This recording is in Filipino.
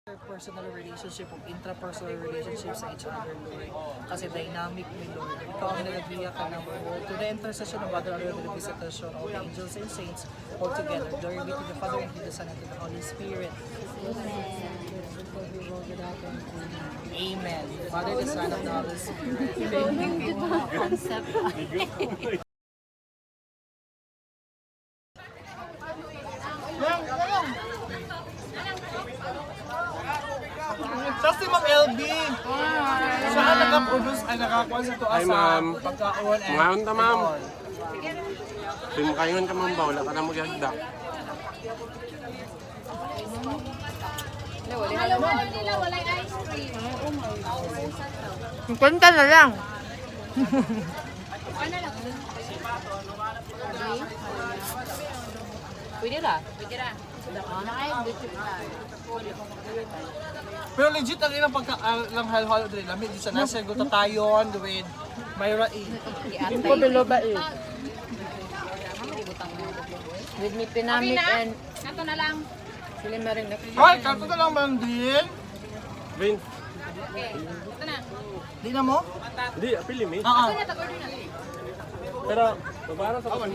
Personal relationship o intrapersonal relationship sa each other, Lord. Kasi dynamic mo, Lord. Ikaw ang nagagriya ka ng Lord. To the intercession of other under the visitation of the angels and saints all together. Glory be to the Father and to the Son and to the Holy Spirit. Amen. Father, the Son, and the Holy Spirit. Concept. Tapos si Ma'am LB. Siya ang nag-produce ay nakakuha sa tuwa Hi, sa ma'am. pagkaon and Ngayon ta, ma'am. all. Kayon ka ma'am ba? Wala ka na magyagda. Nila walay ice cream. Kwenta na lang. Pwede ra. Pero legit ang ilang lang halo-halo din. Lamig di sa nasa gutatayon with Myra E. Ko below ba eh. With me pinamik and Kato na lang. sila maring Ay, kanto na lang man din. Vin, Okay. Ito na. Di na mo? hindi, apili mi. Oo. Ito na, tag-order na. Pero, babara sa